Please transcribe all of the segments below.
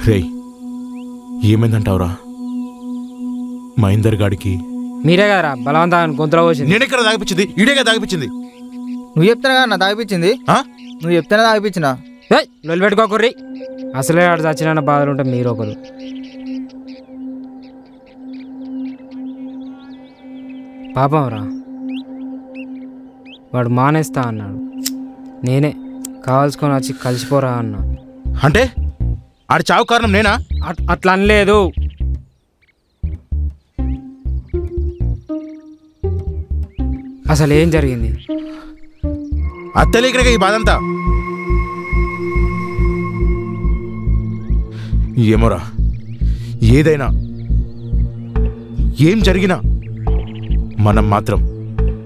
రేయ్ ఏమైందంటావురా? మహేందర్ గాడికి మీరే కదరా బలవంతాన్ని గొంతులో వచ్చింది. నేనెక్కడ తాగిపించింది? ఈడేగా తాగిపించింది. నువ్వు చెప్తాను కదా నా తాగిపించింది. నువ్వు చెప్తానే తాగిపించిన. లొల్లి పెట్టుకోకుర్రి. అసలే ఆడు చచ్చిన బాధలు ఉంటే మీరు ఒకరు. పాపం రా, వాడు మానేస్తా అన్నాడు. నేనే కావాల్సుకొని వచ్చి కలిసిపోరా అన్నా. అంటే ఆడి చావు కారణం నేనా? అట్లా అనలేదు. అసలు ఏం జరిగింది? అత్తలేకగా ఈ బాధంతా. ఏమోరా, ఏదైనా ఏం జరిగినా మనం మాత్రం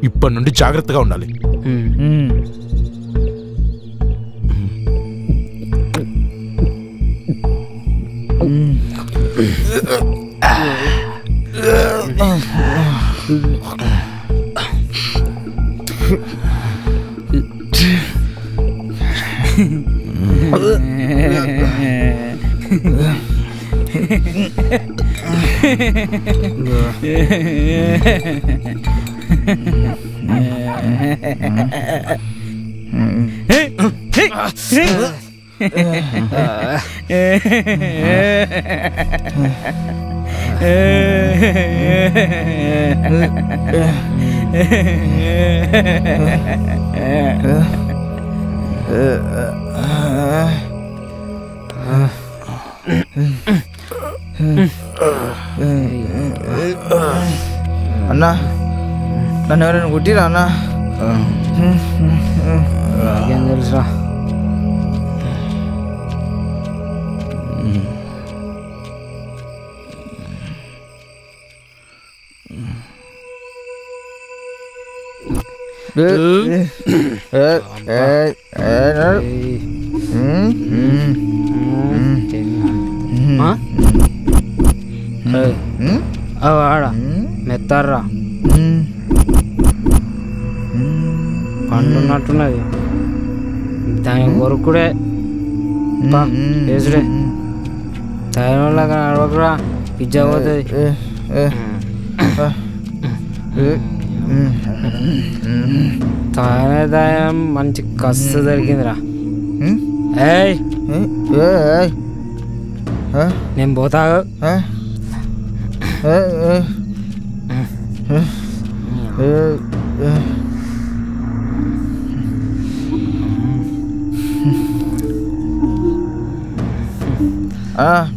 ఇప్పటి నుండి జాగ్రత్తగా ఉండాలి. అన్నా నన్ను ఎవరైనా కొట్టిరా అన్నా? ఏం తెలుసురా? ఆడ మెత్తారా పండున్నట్టున్నది. దాని కొరుకుడే వేసుడే. తయారులాగా నడవకురా, పిజ్జా పోతుంది. తాయం మంచి కస్సు దొరికిందిరా. ఏయ్ నేను పోతా.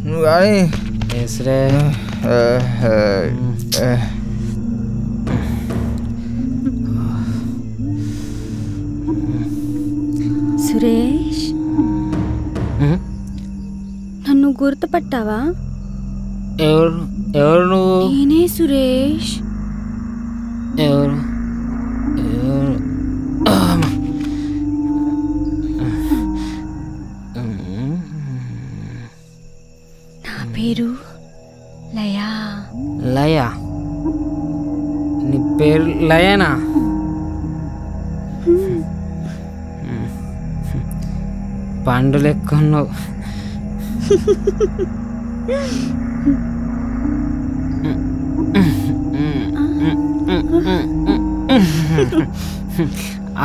నువ్వు కానీ వేసురే. సురేష్, నన్ను గుర్తుపట్టావా? ఎవరు నువ్వు? నేనే సురేష్. ఎవరు? నా పేరు లయా. లయా? నీ పేరు లయనా? పండు లెక్కున్నావు.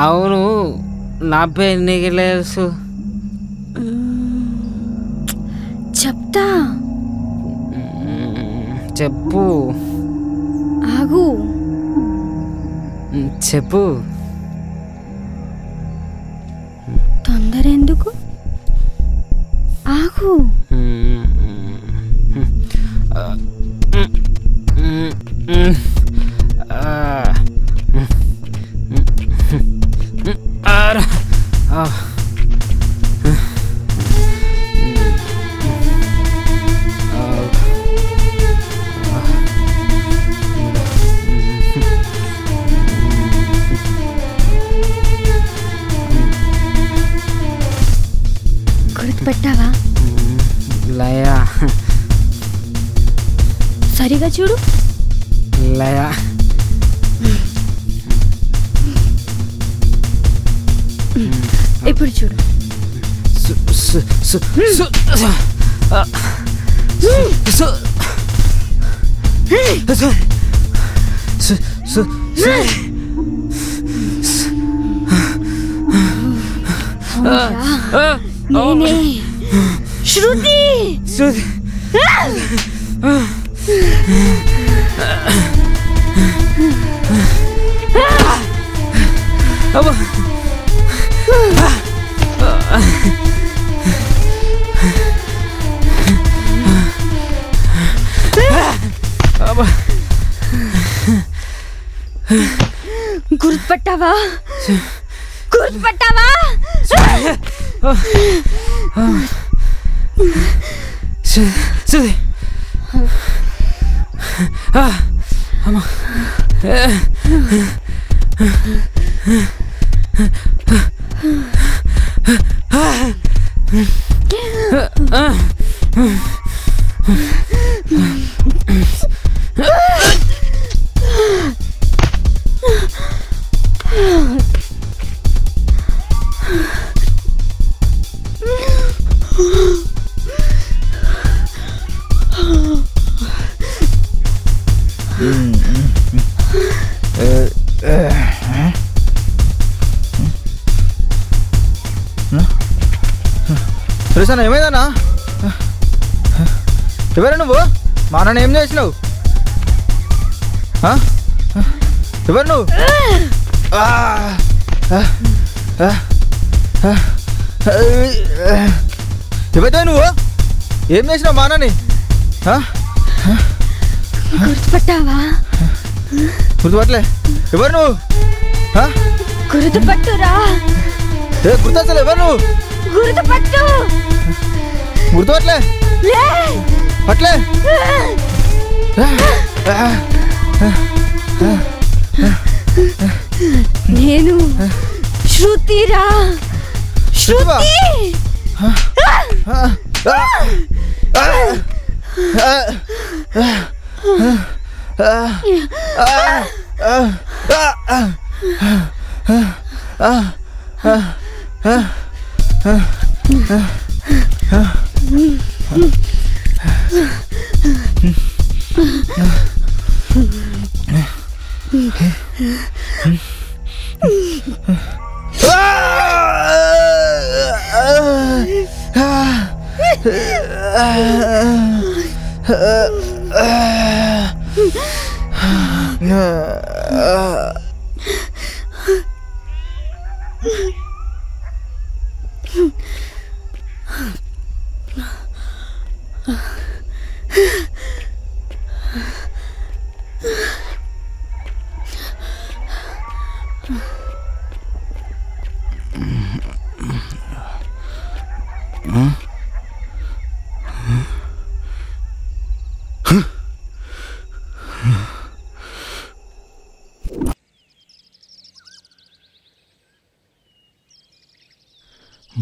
అవును, నా పేరు నీకు తెలుసు. చెప్తా. చెప్పు. ఆగు. చెప్పు. తొందర ఎందుకు? ఆగు. గుర్తుపెట్టావా? లయా. సరిగా చూడు. లయా. ఇప్పుడు చూడు. నేనే శృతి. గుర్తుపట్టావా? గుర్తుపట్టావా? సురేష్ అన్న ఏమైందన్నా? ఎవరు నువ్వు? మా నాన్న ఏం చేసినావు? ఎవరు నువ్వు? ఎవరితో నువ్వు? ఏం చేసినావు మా నాన్నని? గుర్తుపట్టావా? గుర్తుపట్టలే. ఎవరు నువ్వు? గుర్తుపట్టురా. గుర్తొచ్చలే. ఎవరు నువ్వు? గుర్తుపట్టు. గుర్తుపట్టలే. పట్లే. నేను శృతిరా. శృతి.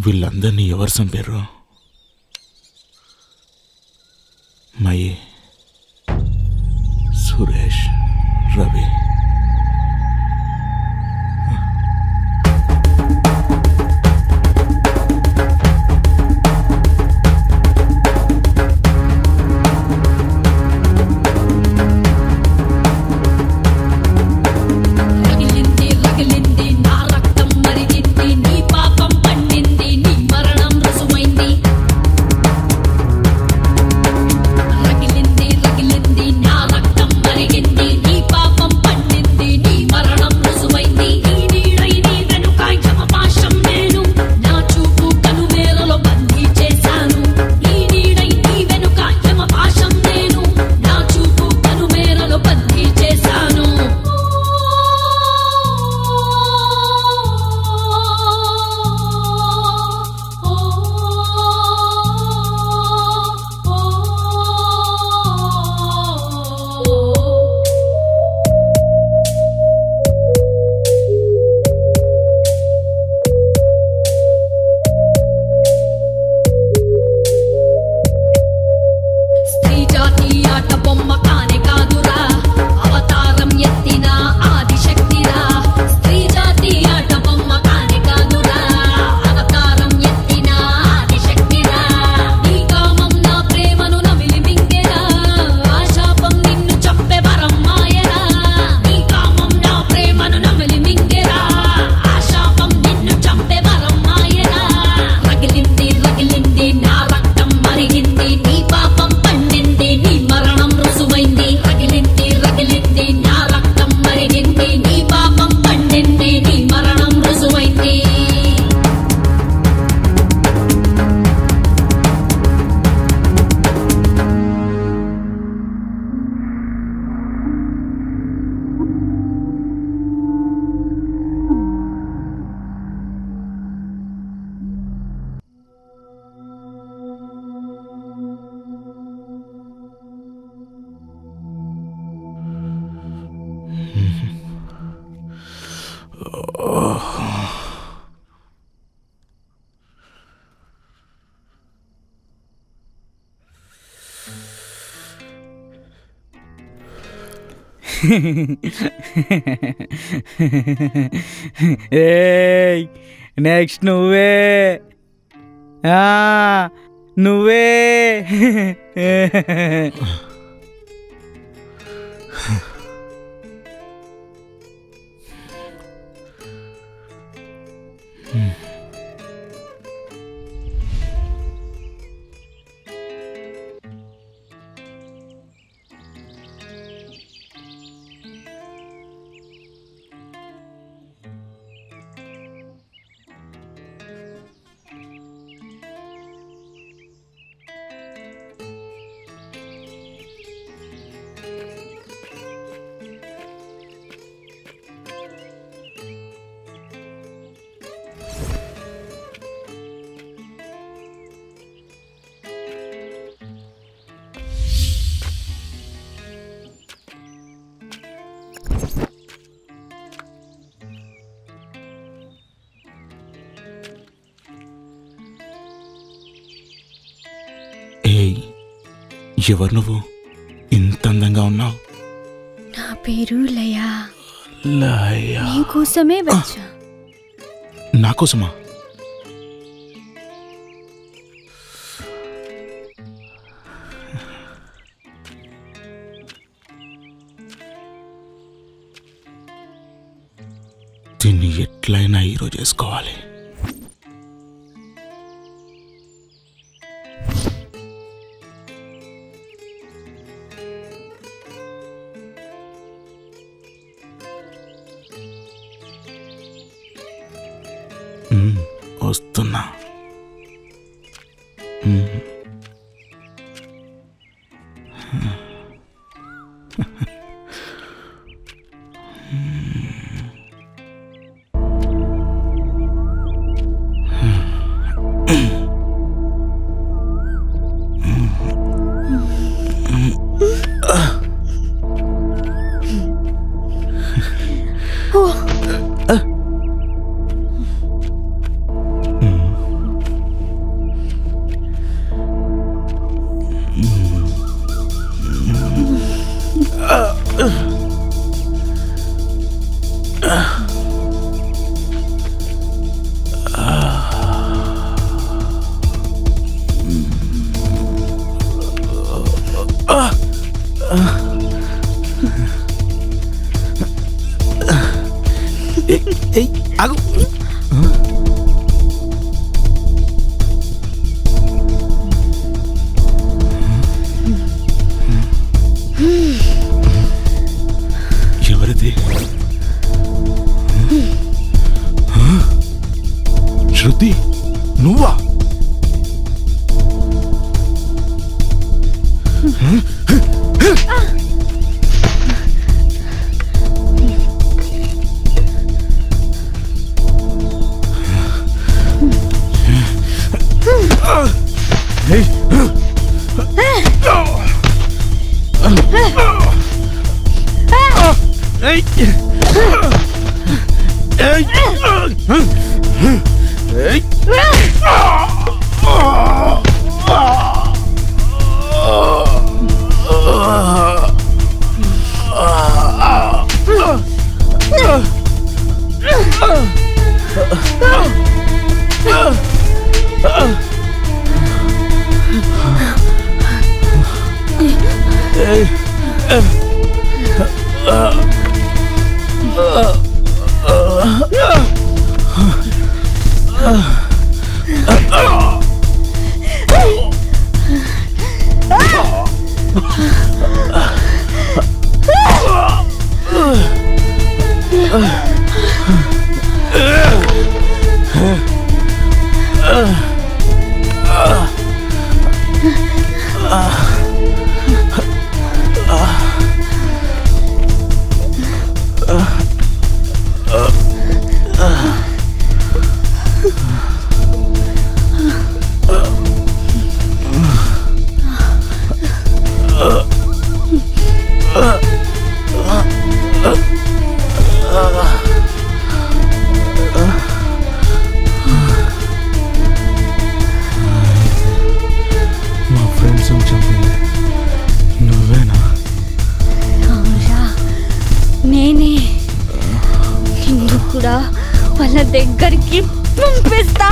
వీళ్ళందరినీ ఎవరు చంపారు? మయి, సురేష్, రవి. రగిలింది ఏయ్ నెక్స్ట్ నువ్వే నువ్వే. ఎవరు నువ్వు? ఇంత అందంగా ఉన్నావు. నా పేరు లయా. లయా. నీకోసమే వచ్చా. నా కోసమా? దీన్ని ఎట్లయినా హీరో చేసుకోవాలి. వస్తున్నా. ఆగు. ఎవరిది? శృతి, నువ్వా? చూపిస్తా.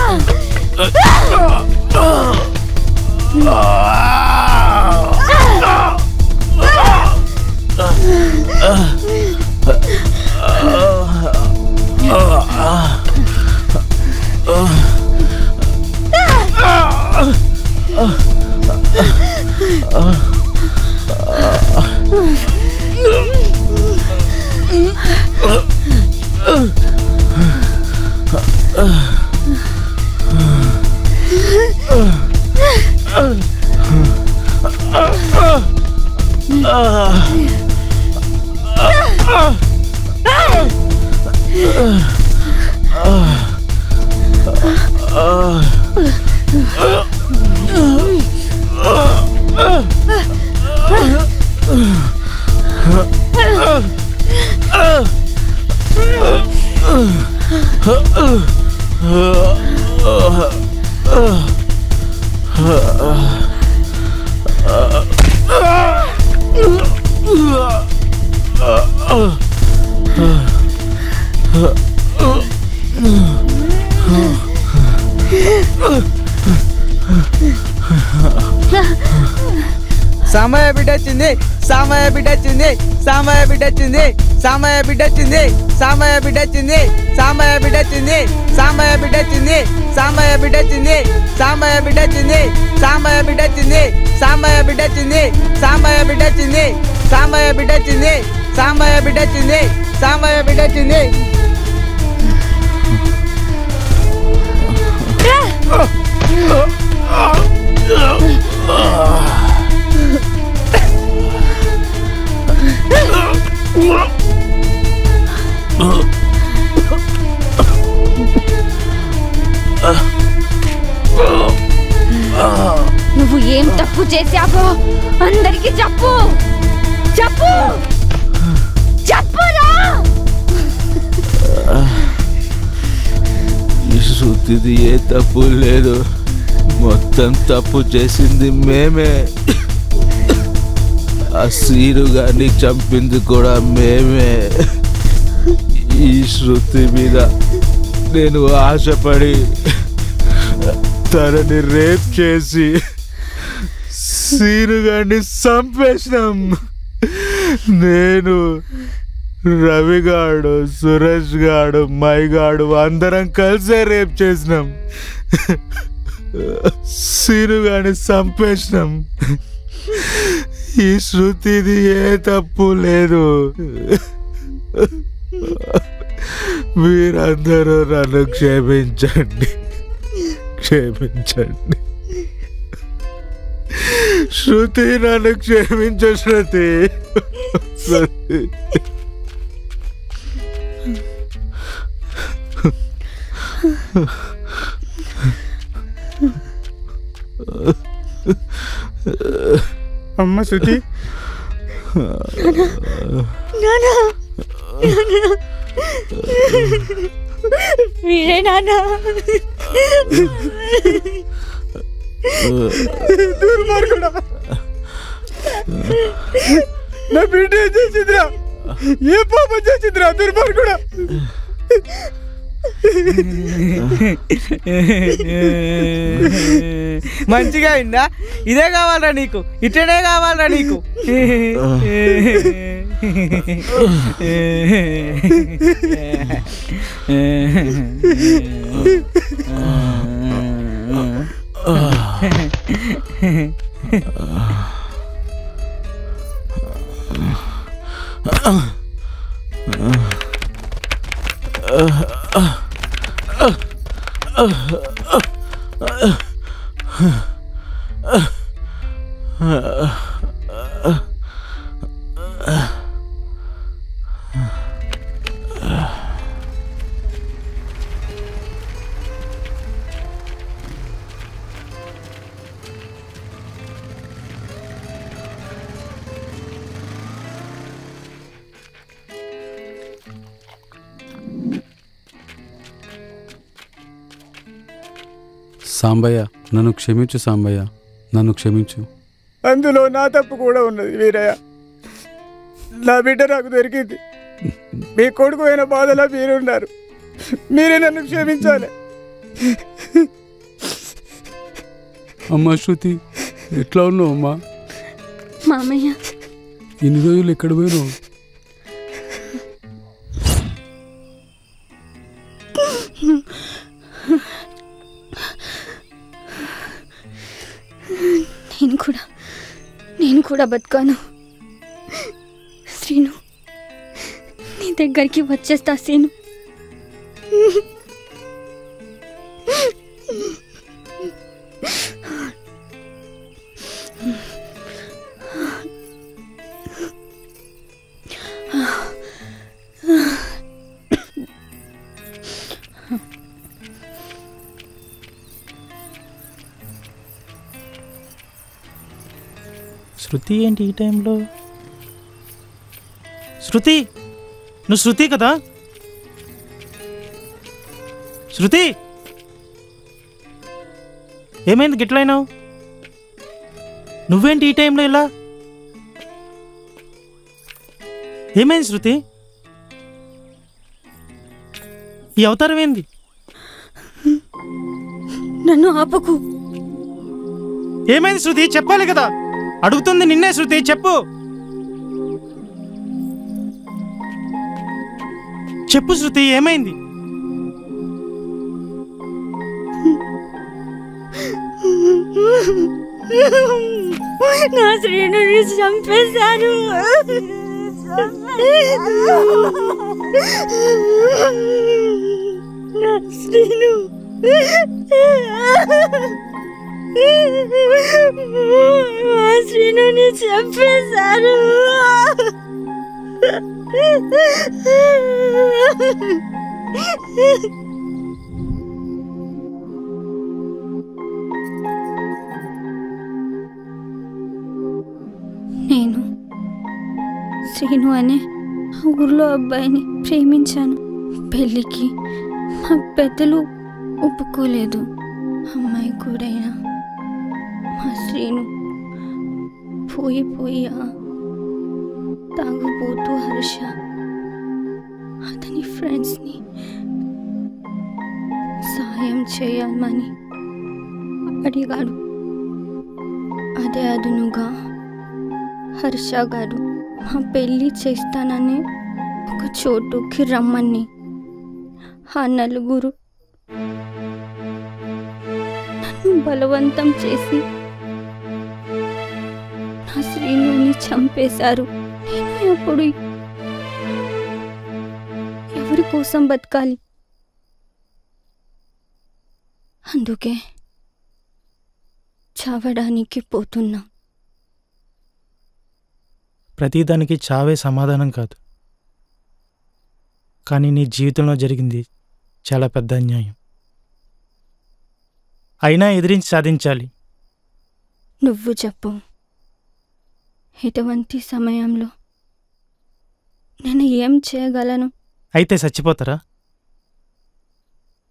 సామయ్య బిడ్డ వచ్చింది, సామయ్య బిడ్డ వచ్చింది, సామయ్య బిడ్డ వచ్చింది, సామయ్య బిడ్డ వచ్చింది, సామయ్య బిడ్డ వచ్చింది, సామయ్య బిడ్డ వచ్చింది, సామయ్య బిడ్డ వచ్చింది, సామయ్య బిడ్డ వచ్చింది, సామయ్య బిడ్డ వచ్చింది, సామయ్య బిడ్డ వచ్చింది, సామయ్య బిడ్డ వచ్చింది, సామయ్య బిడ్డ వచ్చింది, సామయ్య బిడ్డ వచ్చింది, సామయ్య బిడ్డ వచ్చింది, సామయ్య బిడ్డ వచ్చింది. నువ్వు ఏం తప్పు చేశావో అందరికి చెప్పు, చెప్పు, చెప్పురా. శృతిది ఏ తప్పు లేదు, మొత్తం తప్పు చేసింది మేమే. ఆ సీరు గారిని చంపింది కూడా మేమే. ఈ శృతి మీద నేను ఆశపడి తనని రేప్ చేసి సీరు గారిని చంపేసినాం. నేను, రవిగాడు, సురేష్ గాడు, మైగాడు అందరం కలిసే రేప్ చేసినాం. సీరు గారిని చంపేసినాం. ఈ శృతిది ఏ తప్పు లేదు. మీరందరూ నన్ను క్షమించండి, క్షమించండి. శృతి, నన్ను క్షమించు శృతి. శృతి అమ్మ శృతి, మీరే నాన్న. దుర్మార్గుడా, నా బిడ్డ ఏం చేసిందిరా? ఏ పాపం చేసిందిరా దుర్మార్గుడా? మంచిగా అయిందా? ఇదే కావాలరా నీకు? ఇట్లనే కావాలరా నీకు? సాంబయ్య, నన్ను క్షమించు సాంబయ్య, నన్ను క్షమించు. అందులో నా తప్పు కూడా ఉన్నది వీరయ్య. నా బిడ్డ నాకు దొరికింది. మీ కొడుకు అయిన బాధలో మీరున్నారు. మీరే నన్ను క్షమించాలి. అమ్మా శృతి, ఎట్లా ఉన్నావు అమ్మా? మామయ్య, ఇన్ని రోజులు ఎక్కడ పోయినావు? నేను కూడా బతకాను. శ్రీను, నీ దగ్గరికి వచ్చేస్తా శ్రీను. శృతి ఏంటి ఈ టైంలో? శృతి, నువ్వు శృతి కదా? శృతి, ఏమైంది గిట్లయినావు? నువ్వేంటి ఈ టైంలో ఇలా? ఏమైంది శృతి? ఈ అవతారం ఏంది? నన్ను ఆపకు. ఏమైంది శృతి? చెప్పాలి కదా, అడుగుతుంది నిన్నే. శృతి చెప్పు, చెప్పు శృతి, ఏమైంది? నా శ్రీనుని చంపేశారు. నా శ్రీను శ్రీనుని చంపేశారు. నేను శ్రీను అనే ఆ ఊర్లో అబ్బాయిని ప్రేమించాను. పెళ్ళికి మా పెద్దలు ఒప్పుకోలేదు. అమ్మాయి కూడైనా మా శ్రీను పోయి తాగుబోతూ హర్ష అతని ఫ్రెండ్స్ని సాయం చేయమని అడిగాడు. అదే అదునుగా హర్ష గారు మా పెళ్ళి చేస్తానని ఒక చోటుకి రమ్మని ఆ నలుగురు నన్ను బలవంతం చేసి నా శ్రీనుని చంపేశారు. నేను అప్పుడు ఎవరి కోసం బతకాలి? అందుకే చావడానికి పోతున్నా. ప్రతిదానికి చావే సమాధానం కాదు, కానీ నీ జీవితంలో జరిగింది చాలా పెద్ద అన్యాయం. అయినా ఎదిరించి సాధించాలి. నువ్వు చెప్పు, ఎటువంటి సమయంలో నేను ఏం చేయగలను? అయితే చచ్చిపోతారా?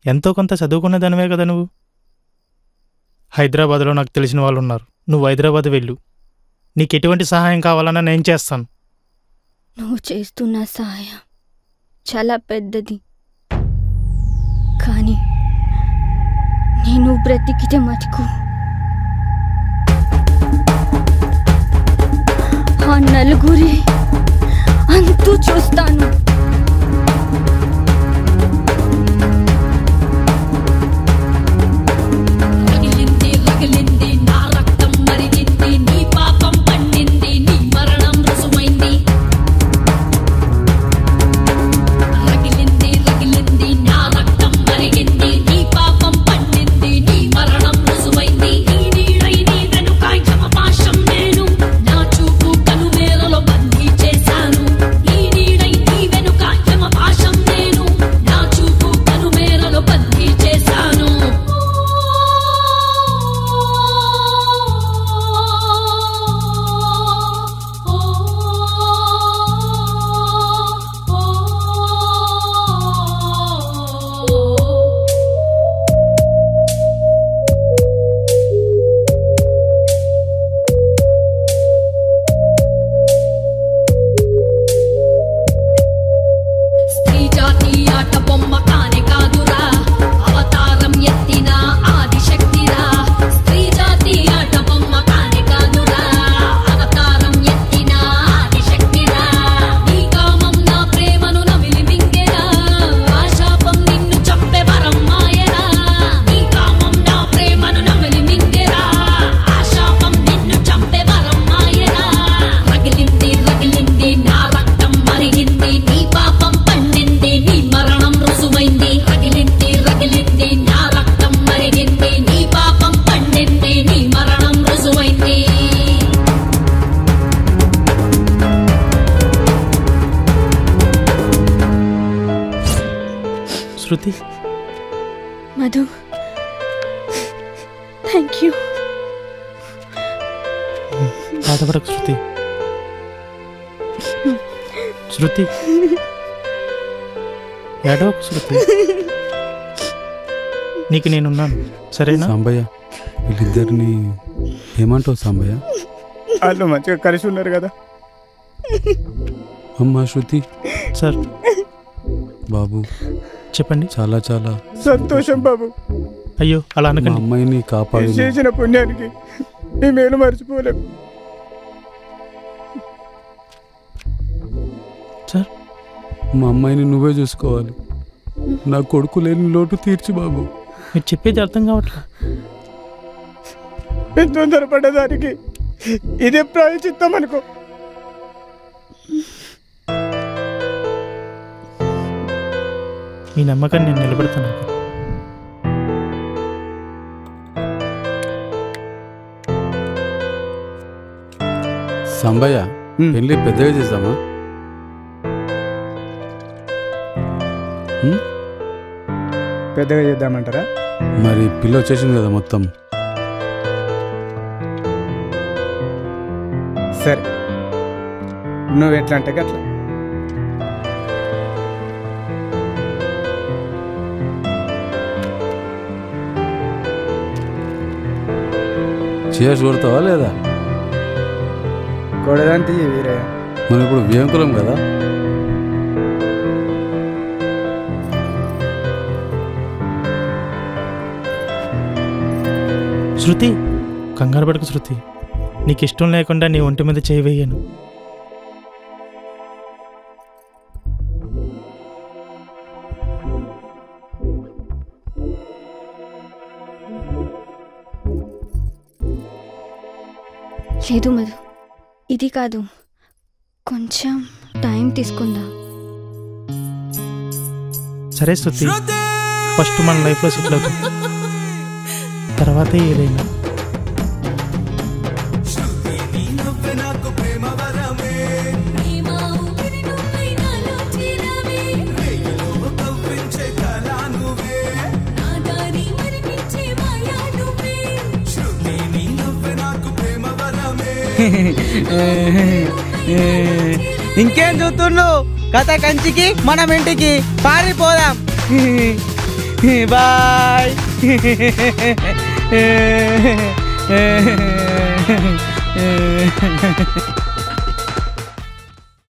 ఎంతో కొంత చదువుకున్న దానివే కదా నువ్వు. హైదరాబాద్లో నాకు తెలిసిన వాళ్ళు ఉన్నారు. నువ్వు హైదరాబాద్ వెళ్ళు. నీకు ఎటువంటి సహాయం కావాలన్నా నేను చేస్తాను. నువ్వు చేస్తున్న సహాయం చాలా పెద్దది, కానీ నేను బ్రతికితే మటుకు ఆ నలుగురి అంతూ చూస్తాను. చేశాను ఈ నీడై నీవెను శృతి మధు థ్యాంక్ యూ. బాధపడకు శృతి. శృతి ఏడవకు శృతి. నీకు నేనున్నాను సరేనా? సాంబయ్య వీళ్ళిద్దరిని ఏమంటావు సాంబయ్య? వాళ్ళు మంచిగా కలిసి ఉన్నారు కదా. అమ్మా శృతి. సార్ బాబు చెప్పండి. చాలా చాలా సంతోషం బాబు. అయ్యో అలా మా అనకండి. అమ్మాయిని కాపాడి చేసిన పుణ్యానికి ఈ మేలు మర్చిపోలేము. సార్ మా అమ్మాయిని నువ్వే చూసుకోవాలి. నా కొడుకు లేని లోటు తీర్చి బాబు. మీరు చెప్పేది అర్థం కావట్లేదు. నేను తొందరపడ్డదానికి ఇదే ప్రాయచిత్తం అనుకో. మీ నమ్మకాన్ని నేను నిలబెడతాను. సాంబయ్య పెళ్ళి పెద్దగా చేద్దామా? పెద్దగా చేద్దామంటారా? మరి పిల్ల వచ్చేసింది కదా మొత్తం. సరే నువ్వు ఎట్లా అంటే అట్లా. చేసి కొడతావా లేదా? కొడదంటే వీరే. మనం ఇప్పుడు వ్యంకులం కదా. శృతి కంగారు పడకు శృతి. నీకు ఇష్టం లేకుండా నీ ఒంటి మీద చేయి వేయను. లేదు మధు ఇది కాదు, కొంచెం టైం తీసుకుందాం. సరే శృతి, ఫస్ట్ మన లైఫ్లో సెటిల్ అవుతాం, తర్వాతే ఏదైనా. ఇంకేం చూస్తున్నావు? కథ కంచికి మనం ఇంటికి పారిపోదాం. బాయ్.